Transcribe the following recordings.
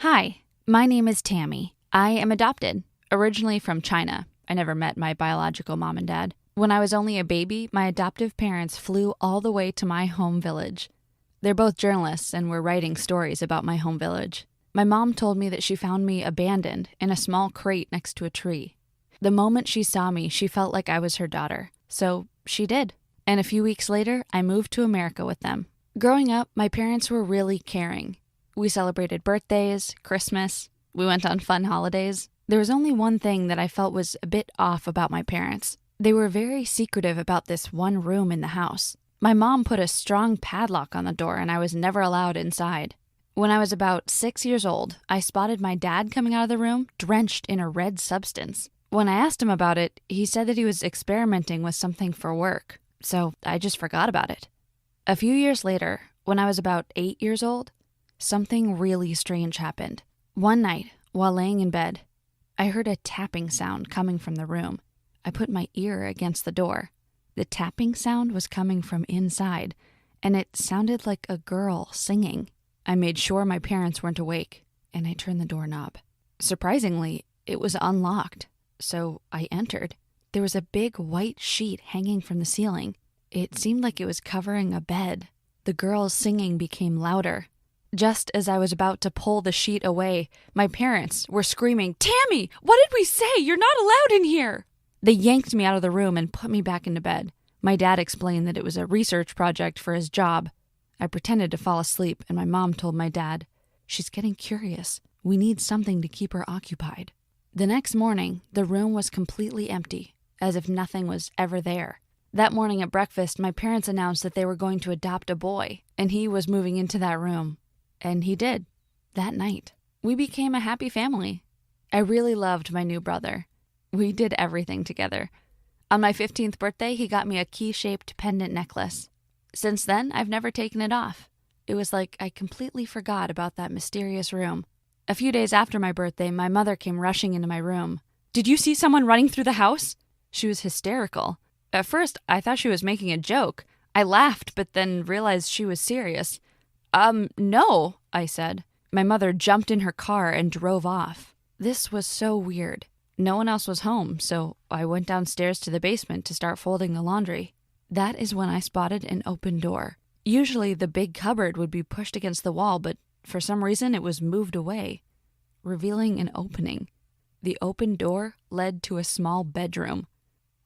Hi, my name is Tammy. I am adopted, originally from China. I never met my biological mom and dad. When I was only a baby, my adoptive parents flew all the way to my home village. They're both journalists and were writing stories about my home village. My mom told me that she found me abandoned in a small crate next to a tree. The moment she saw me, she felt like I was her daughter. So she did. And a few weeks later, I moved to America with them. Growing up, my parents were really caring. We celebrated birthdays, Christmas. We went on fun holidays. There was only one thing that I felt was a bit off about my parents. They were very secretive about this one room in the house. My mom put a strong padlock on the door and I was never allowed inside. When I was about 6 years old, I spotted my dad coming out of the room drenched in a red substance. When I asked him about it, he said that he was experimenting with something for work, so I just forgot about it. A few years later, when I was about 8 years old, something really strange happened. One night, while laying in bed, I heard a tapping sound coming from the room. I put my ear against the door. The tapping sound was coming from inside, and it sounded like a girl singing. I made sure my parents weren't awake, and I turned the doorknob. Surprisingly, it was unlocked, so I entered. There was a big white sheet hanging from the ceiling. It seemed like it was covering a bed. The girl's singing became louder. Just as I was about to pull the sheet away, my parents were screaming, "Tammy, what did we say? You're not allowed in here!" They yanked me out of the room and put me back into bed. My dad explained that it was a research project for his job. I pretended to fall asleep, and my mom told my dad, "She's getting curious. We need something to keep her occupied." The next morning, the room was completely empty, as if nothing was ever there. That morning at breakfast, my parents announced that they were going to adopt a boy, and he was moving into that room. And he did, that night. We became a happy family. I really loved my new brother. We did everything together. On my 15th birthday, he got me a key-shaped pendant necklace. Since then, I've never taken it off. It was like I completely forgot about that mysterious room. A few days after my birthday, my mother came rushing into my room. "Did you see someone running through the house?" She was hysterical. At first, I thought she was making a joke. I laughed, but then realized she was serious. No, I said. My mother jumped in her car and drove off. This was so weird. No one else was home, so I went downstairs to the basement to start folding the laundry. That is when I spotted an open door. Usually the big cupboard would be pushed against the wall, but for some reason it was moved away, revealing an opening. The open door led to a small bedroom.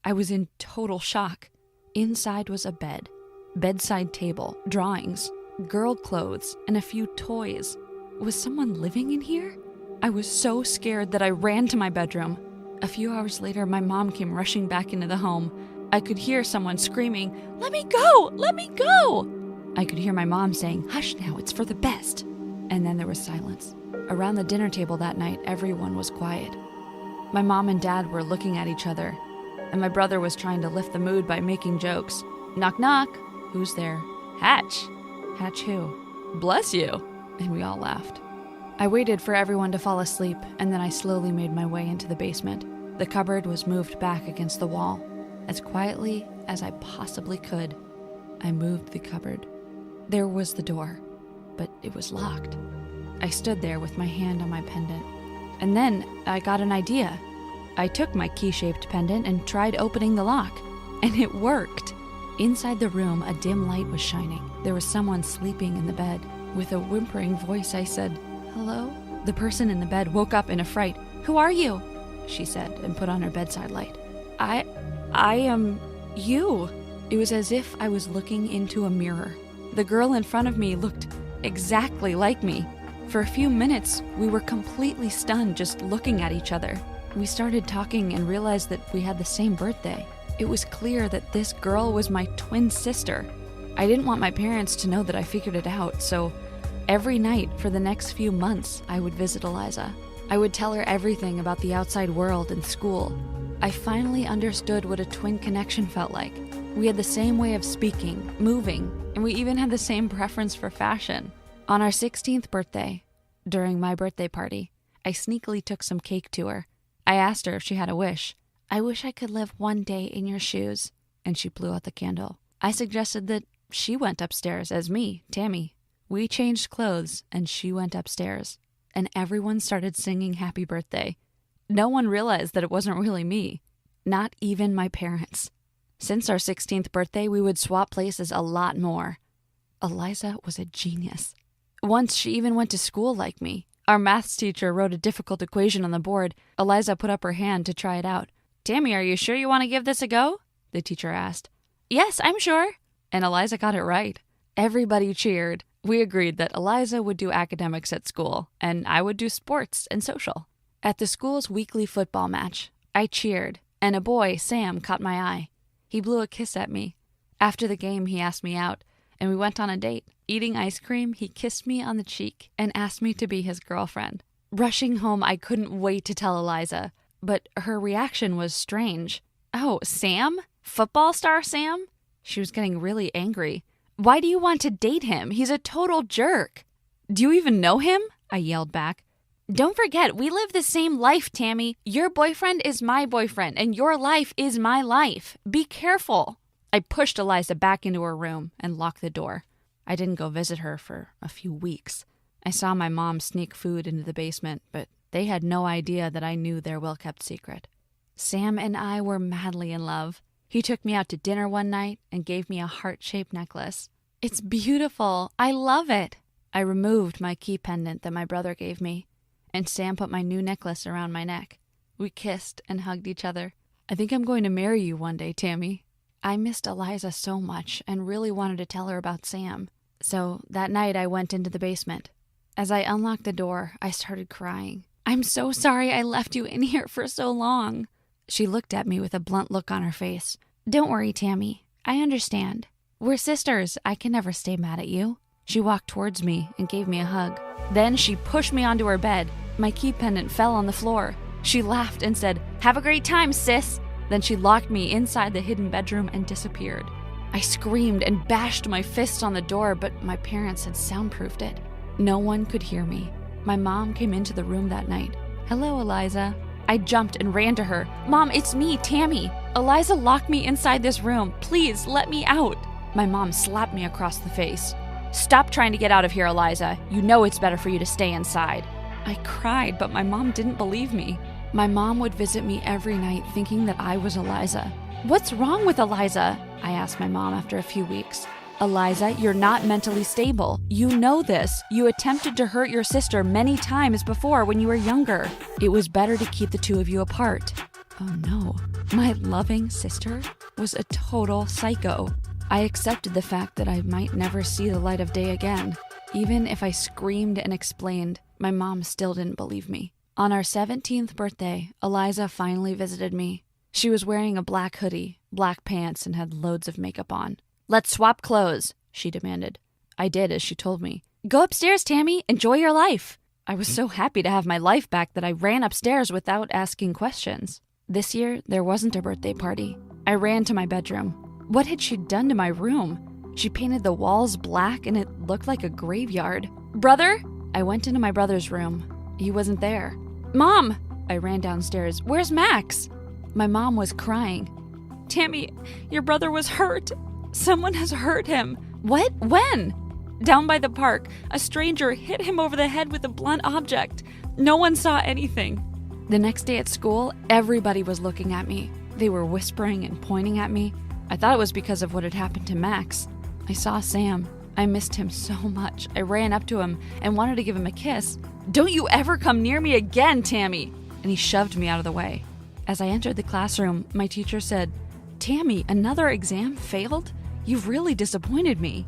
I was in total shock. Inside was a bed, bedside table, drawings, girl clothes, and a few toys. Was someone living in here? I was so scared that I ran to my bedroom. A few hours later, my mom came rushing back into the home. I could hear someone screaming, "Let me go! Let me go!" I could hear my mom saying, "Hush now, it's for the best." And then there was silence. Around the dinner table that night, everyone was quiet. My mom and dad were looking at each other, and my brother was trying to lift the mood by making jokes. "Knock, knock. Who's there?" "Hatch." "Hatch who?" "Bless you." And we all laughed. I waited for everyone to fall asleep, and then I slowly made my way into the basement. The cupboard was moved back against the wall. As quietly as I possibly could, I moved the cupboard. There was the door, but it was locked. I stood there with my hand on my pendant. And then I got an idea. I took my key-shaped pendant and tried opening the lock, and it worked. Inside the room, a dim light was shining. There was someone sleeping in the bed. With a whimpering voice, I said, "Hello?" The person in the bed woke up in a fright. "Who are you?" she said, and put on her bedside light. I am you." It was as if I was looking into a mirror. The girl in front of me looked exactly like me. For a few minutes, we were completely stunned just looking at each other. We started talking and realized that we had the same birthday. It was clear that this girl was my twin sister. I didn't want my parents to know that I figured it out, so every night for the next few months, I would visit Eliza. I would tell her everything about the outside world and school. I finally understood what a twin connection felt like. We had the same way of speaking, moving, and we even had the same preference for fashion. On our 16th birthday, during my birthday party, I sneakily took some cake to her. I asked her if she had a wish. "I wish I could live one day in your shoes," and she blew out the candle. I suggested that she went upstairs as me, Tammy. We changed clothes, and she went upstairs. and everyone started singing happy birthday. No one realized that it wasn't really me. Not even my parents. Since our 16th birthday, we would swap places a lot more. Eliza was a genius. Once she even went to school like me. Our maths teacher wrote a difficult equation on the board. Eliza put up her hand to try it out. "Tammy, are you sure you want to give this a go?" the teacher asked. "Yes, I'm sure." And Eliza got it right. Everybody cheered. We agreed that Eliza would do academics at school, and I would do sports and social. At the school's weekly football match, I cheered, and a boy, Sam, caught my eye. He blew a kiss at me. After the game, he asked me out, and we went on a date. Eating ice cream, he kissed me on the cheek and asked me to be his girlfriend. Rushing home, I couldn't wait to tell Eliza, but her reaction was strange. "Oh, Sam? Football star Sam?" She was getting really angry. "Why do you want to date him? He's a total jerk." "Do you even know him?" I yelled back. "Don't forget, we live the same life, Tammy. Your boyfriend is my boyfriend, and your life is my life. Be careful." I pushed Eliza back into her room and locked the door. I didn't go visit her for a few weeks. I saw my mom sneak food into the basement, but they had no idea that I knew their well-kept secret. Sam and I were madly in love. He took me out to dinner one night and gave me a heart-shaped necklace. "It's beautiful. I love it." I removed my key pendant that my brother gave me, and Sam put my new necklace around my neck. We kissed and hugged each other. "I think I'm going to marry you one day, Tammy." I missed Eliza so much and really wanted to tell her about Sam. So that night I went into the basement. As I unlocked the door, I started crying. "I'm so sorry I left you in here for so long." She looked at me with a blunt look on her face. "Don't worry, Tammy. I understand. We're sisters. I can never stay mad at you." She walked towards me and gave me a hug. Then she pushed me onto her bed. My key pendant fell on the floor. She laughed and said, "Have a great time, sis." Then she locked me inside the hidden bedroom and disappeared. I screamed and bashed my fists on the door, but my parents had soundproofed it. No one could hear me. My mom came into the room that night. "Hello, Eliza." I jumped and ran to her. "Mom, it's me, Tammy. Eliza locked me inside this room. Please, let me out." My mom slapped me across the face. "Stop trying to get out of here, Eliza. You know it's better for you to stay inside." I cried, but my mom didn't believe me. My mom would visit me every night thinking that I was Eliza. "What's wrong with Eliza?" I asked my mom after a few weeks. "Eliza, you're not mentally stable. You know this. You attempted to hurt your sister many times before when you were younger. It was better to keep the two of you apart." Oh no, my loving sister was a total psycho. I accepted the fact that I might never see the light of day again. Even if I screamed and explained, my mom still didn't believe me. On our 17th birthday, Eliza finally visited me. She was wearing a black hoodie, black pants, and had loads of makeup on. "Let's swap clothes," she demanded. I did as she told me. "Go upstairs, Tammy. Enjoy your life." I was so happy to have my life back that I ran upstairs without asking questions. This year, there wasn't a birthday party. I ran to my bedroom. What had she done to my room? She painted the walls black and it looked like a graveyard. "Brother?" I went into my brother's room. He wasn't there. "Mom!" I ran downstairs. "Where's Max?" My mom was crying. "Tammy, your brother was hurt. Someone has hurt him." "What? When?" "Down by the park. A stranger hit him over the head with a blunt object. No one saw anything." The next day at school, everybody was looking at me. They were whispering and pointing at me. I thought it was because of what had happened to Max. I saw Sam. I missed him so much. I ran up to him and wanted to give him a kiss. "Don't you ever come near me again, Tammy!" And he shoved me out of the way. As I entered the classroom, my teacher said, "Tammy, another exam failed? You've really disappointed me."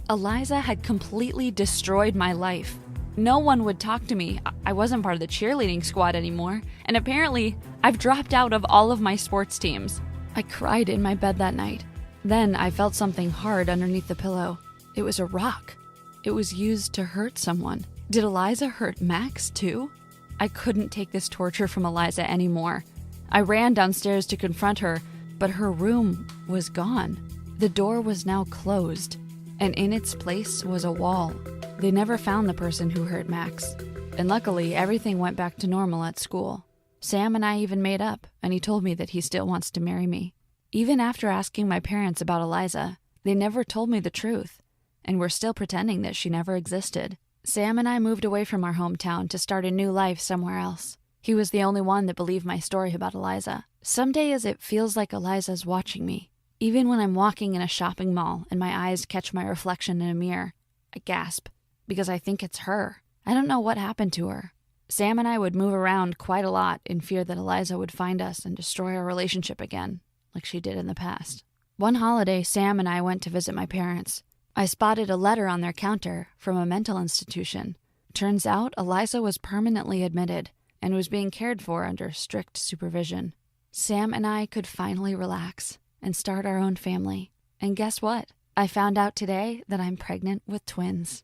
Eliza had completely destroyed my life. No one would talk to me. I wasn't part of the cheerleading squad anymore. And apparently, I've dropped out of all of my sports teams. I cried in my bed that night. Then I felt something hard underneath the pillow. It was a rock. It was used to hurt someone. Did Eliza hurt Max too? I couldn't take this torture from Eliza anymore. I ran downstairs to confront her, but her room was gone. The door was now closed, and in its place was a wall. They never found the person who hurt Max. And luckily, everything went back to normal at school. Sam and I even made up, and he told me that he still wants to marry me. Even after asking my parents about Eliza, they never told me the truth, and were still pretending that she never existed. Sam and I moved away from our hometown to start a new life somewhere else. He was the only one that believed my story about Eliza. Some days it feels like Eliza's watching me. Even when I'm walking in a shopping mall and my eyes catch my reflection in a mirror, I gasp because I think it's her. I don't know what happened to her. Sam and I would move around quite a lot in fear that Eliza would find us and destroy our relationship again, like she did in the past. One holiday, Sam and I went to visit my parents. I spotted a letter on their counter from a mental institution. Turns out Eliza was permanently admitted and was being cared for under strict supervision. Sam and I could finally relax and start our own family. And guess what? I found out today that I'm pregnant with twins.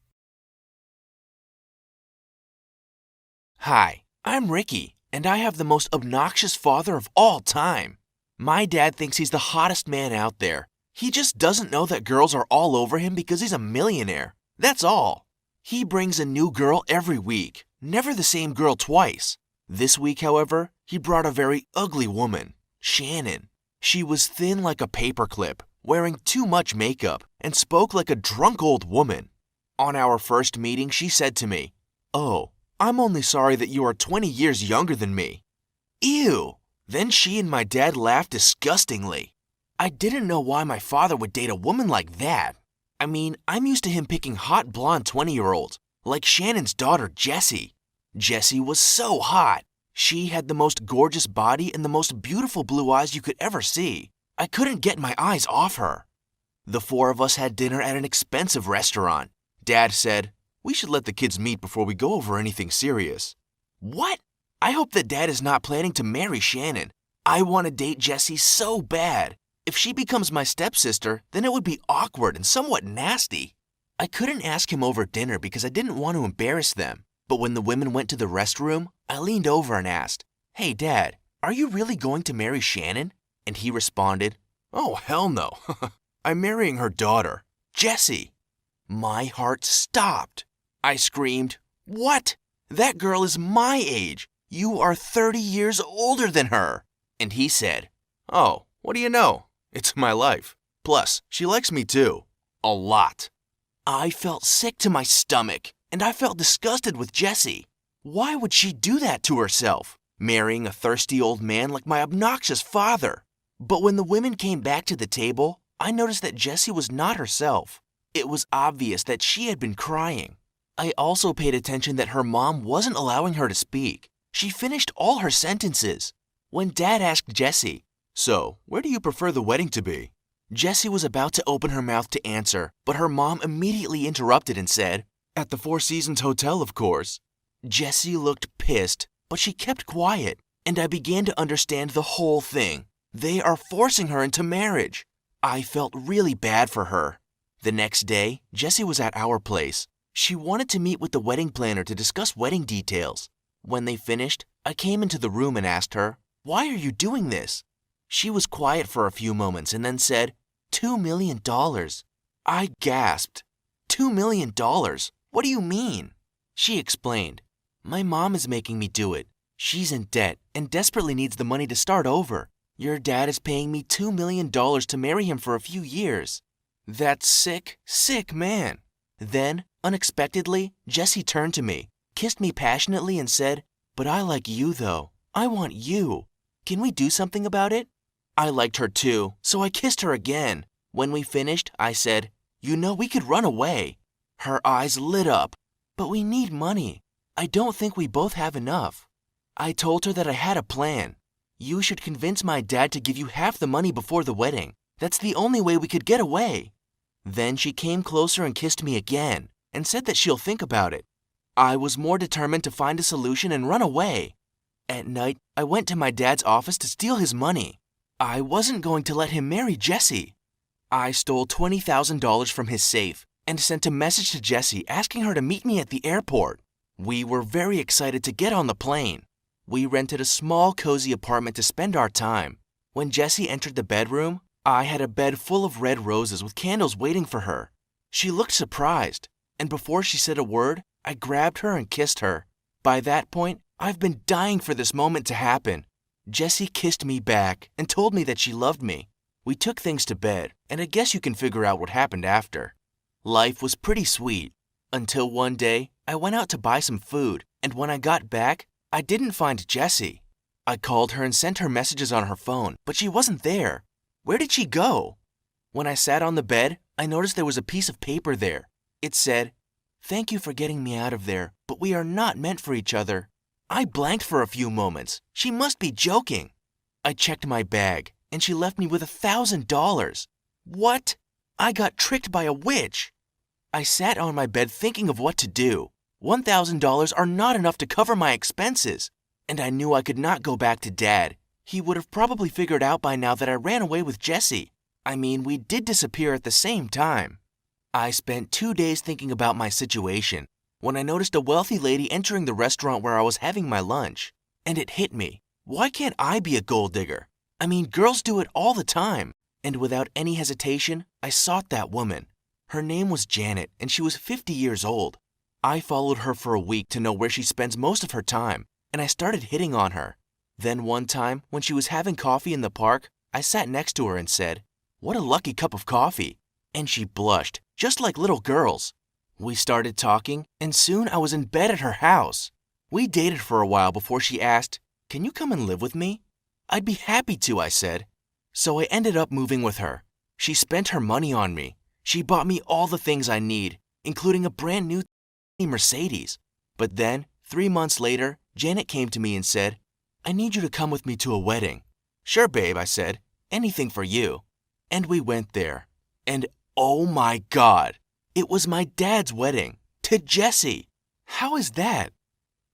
Hi, I'm Ricky, and I have the most obnoxious father of all time. My dad thinks he's the hottest man out there. He just doesn't know that girls are all over him because he's a millionaire. That's all. He brings a new girl every week, never the same girl twice. This week, however, he brought a very ugly woman, Shannon. She was thin like a paperclip, wearing too much makeup, and spoke like a drunk old woman. On our first meeting, she said to me, "Oh, I'm only sorry that you are 20 years younger than me." Ew! Then she and my dad laughed disgustingly. I didn't know why my father would date a woman like that. I mean, I'm used to him picking hot blonde 20-year-olds, like Shannon's daughter, Jessie. Jessie was so hot. She had the most gorgeous body and the most beautiful blue eyes you could ever see. I couldn't get my eyes off her. The four of us had dinner at an expensive restaurant. Dad said, "We should let the kids meet before we go over anything serious." What? I hope that Dad is not planning to marry Shannon. I want to date Jessie so bad. If she becomes my stepsister, then it would be awkward and somewhat nasty. I couldn't ask him over dinner because I didn't want to embarrass them. But when the women went to the restroom, I leaned over and asked, "Hey, Dad, are you really going to marry Shannon?" And he responded, "Oh, hell no. I'm marrying her daughter, Jessie." My heart stopped. I screamed, "What? That girl is my age. You are 30 years older than her." And he said, "Oh, what do you know? It's my life. Plus, she likes me too. A lot." I felt sick to my stomach, and I felt disgusted with Jessie. Why would she do that to herself, marrying a thirsty old man like my obnoxious father? But when the women came back to the table, I noticed that Jessie was not herself. It was obvious that she had been crying. I also paid attention that her mom wasn't allowing her to speak. She finished all her sentences. When Dad asked Jessie, "So, where do you prefer the wedding to be?" Jessie was about to open her mouth to answer, but her mom immediately interrupted and said, "At the Four Seasons Hotel, of course." Jessie looked pissed, but she kept quiet, and I began to understand the whole thing. They are forcing her into marriage. I felt really bad for her. The next day, Jessie was at our place. She wanted to meet with the wedding planner to discuss wedding details. When they finished, I came into the room and asked her, "Why are you doing this?" She was quiet for a few moments and then said, $2 million. I gasped. $2 million? What do you mean? She explained, "My mom is making me do it. She's in debt and desperately needs the money to start over. Your dad is paying me $2 million to marry him for a few years." That sick, sick man. Then, unexpectedly, Jessie turned to me, kissed me passionately and said, "But I like you though. I want you. Can we do something about it?" I liked her too, so I kissed her again. When we finished, I said, "You know, we could run away." Her eyes lit up. "But we need money. I don't think we both have enough." I told her that I had a plan. "You should convince my dad to give you half the money before the wedding. That's the only way we could get away." Then she came closer and kissed me again and said that she'll think about it. I was more determined to find a solution and run away. At night, I went to my dad's office to steal his money. I wasn't going to let him marry Jessie. I stole $20,000 from his safe and sent a message to Jessie asking her to meet me at the airport. We were very excited to get on the plane. We rented a small, cozy apartment to spend our time. When Jessie entered the bedroom, I had a bed full of red roses with candles waiting for her. She looked surprised, and before she said a word, I grabbed her and kissed her. By that point, I've been dying for this moment to happen. Jessie kissed me back and told me that she loved me. We took things to bed, and I guess you can figure out what happened after. Life was pretty sweet, until one day, I went out to buy some food, and when I got back, I didn't find Jessie. I called her and sent her messages on her phone, but she wasn't there. Where did she go? When I sat on the bed, I noticed there was a piece of paper there. It said, "Thank you for getting me out of there, but we are not meant for each other." I blanked for a few moments. She must be joking. I checked my bag, and she left me with $1,000. What? I got tricked by a witch. I sat on my bed thinking of what to do. $1,000 are not enough to cover my expenses, and I knew I could not go back to Dad. He would have probably figured out by now that I ran away with Jessie. I mean, we did disappear at the same time. I spent 2 days thinking about my situation when I noticed a wealthy lady entering the restaurant where I was having my lunch. And it hit me. Why can't I be a gold digger? I mean, girls do it all the time. And without any hesitation, I sought that woman. Her name was Janet, and she was 50 years old. I followed her for a week to know where she spends most of her time, and I started hitting on her. Then one time, when she was having coffee in the park, I sat next to her and said, "What a lucky cup of coffee." And she blushed, just like little girls. We started talking, and soon I was in bed at her house. We dated for a while before she asked, "Can you come and live with me?" "I'd be happy to," I said. So I ended up moving with her. She spent her money on me. She bought me all the things I need, including a brand new Mercedes. But then, 3 months later, Janet came to me and said, "I need you to come with me to a wedding." "Sure, babe," I said. "Anything for you." And we went there. And oh my God, it was my dad's wedding, to Jessie. How is that?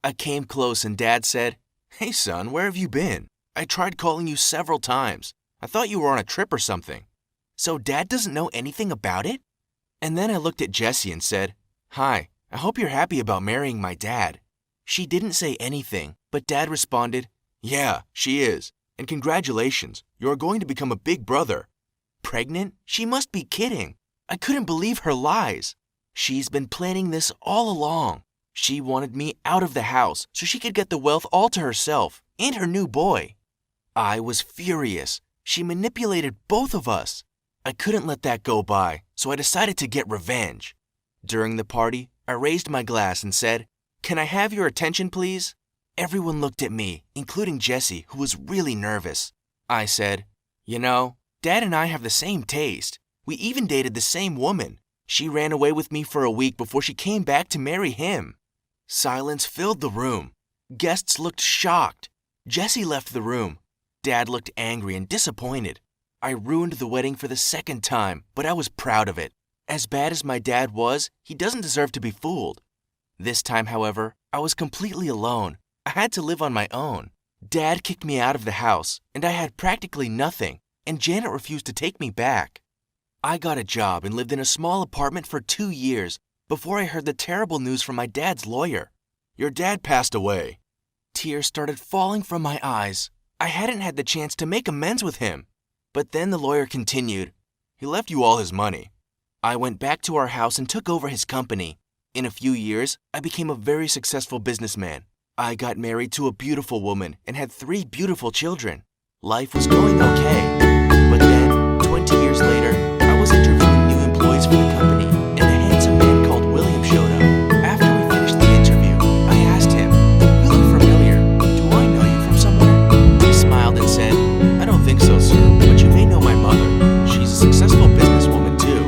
I came close and Dad said, "Hey son, where have you been? I tried calling you several times. I thought you were on a trip or something." So Dad doesn't know anything about it? And then I looked at Jessie and said, "Hi, I hope you're happy about marrying my dad." She didn't say anything, but Dad responded, "Yeah, she is. And congratulations, you're going to become a big brother." Pregnant? She must be kidding. I couldn't believe her lies. She's been planning this all along. She wanted me out of the house so she could get the wealth all to herself and her new boy. I was furious. She manipulated both of us. I couldn't let that go by, so I decided to get revenge. During the party, I raised my glass and said, "Can I have your attention, please?" Everyone looked at me, including Jessie, who was really nervous. I said, "You know, Dad and I have the same taste. We even dated the same woman. She ran away with me for a week before she came back to marry him." Silence filled the room. Guests looked shocked. Jessie left the room. Dad looked angry and disappointed. I ruined the wedding for the second time, but I was proud of it. As bad as my dad was, he doesn't deserve to be fooled. This time, however, I was completely alone. I had to live on my own. Dad kicked me out of the house, and I had practically nothing, and Janet refused to take me back. I got a job and lived in a small apartment for 2 years before I heard the terrible news from my dad's lawyer. "Your dad passed away." Tears started falling from my eyes. I hadn't had the chance to make amends with him. But then the lawyer continued, "He left you all his money." I went back to our house and took over his company. In a few years, I became a very successful businessman. I got married to a beautiful woman and had 3 beautiful children. Life was going okay. But then, 20 years later, I was interviewing new employees for the company, and a handsome man called William showed up. After we finished the interview, I asked him, "You look familiar. Do I know you from somewhere?" He smiled and said, "I don't think so, sir, but you may know my mother. She's a successful businesswoman, too."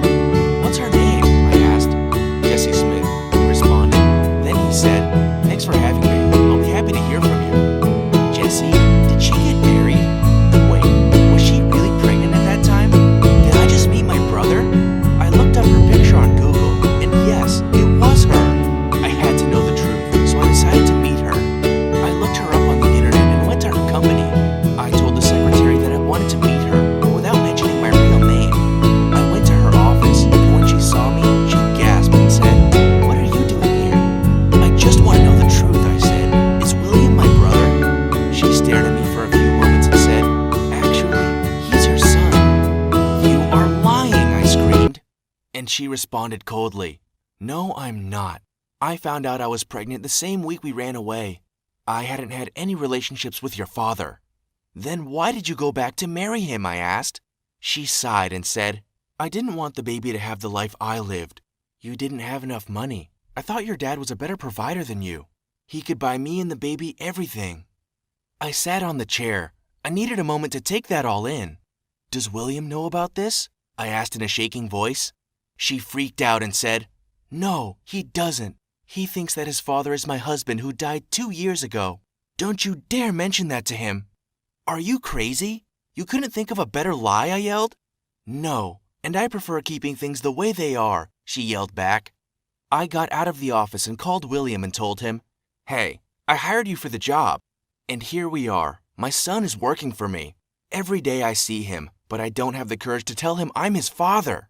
"What's her name?" I asked. "Jessie Smith," he responded. Then he said, "Thanks for having me. I'll be happy to hear from you." Jessie, did she get married? Wait, was she really pregnant at that time? Did I just meet my brother? I looked up her picture on Google, and yes, it was her. I had to know the truth, so I decided to meet her. I looked her up on the internet and went to her company. I told the secretary that I wanted to meet her, without mentioning my real name. I went to her office, and when she saw me, she gasped and said, "What are you doing here?" "I just want to know the truth," I said. "Is William my brother?" She stared at me for a few moments and said, "Actually, he's your son." "You are lying," I screamed. And she responded coldly, "No, I'm not. I found out I was pregnant the same week we ran away. I hadn't had any relationships with your father." "Then why did you go back to marry him?" I asked. She sighed and said, "I didn't want the baby to have the life I lived. You didn't have enough money. I thought your dad was a better provider than you. He could buy me and the baby everything. I sat on the chair. I needed a moment to take that all in. Does William know about this? I asked in a shaking voice. She freaked out and said, No, he doesn't. He thinks that his father is my husband who died 2 years ago. Don't you dare mention that to him. Are you crazy? You couldn't think of a better lie, I yelled. No, and I prefer keeping things the way they are, she yelled back. I got out of the office and called William and told him, Hey, I hired you for the job. And here we are. My son is working for me. Every day I see him, but I don't have the courage to tell him I'm his father.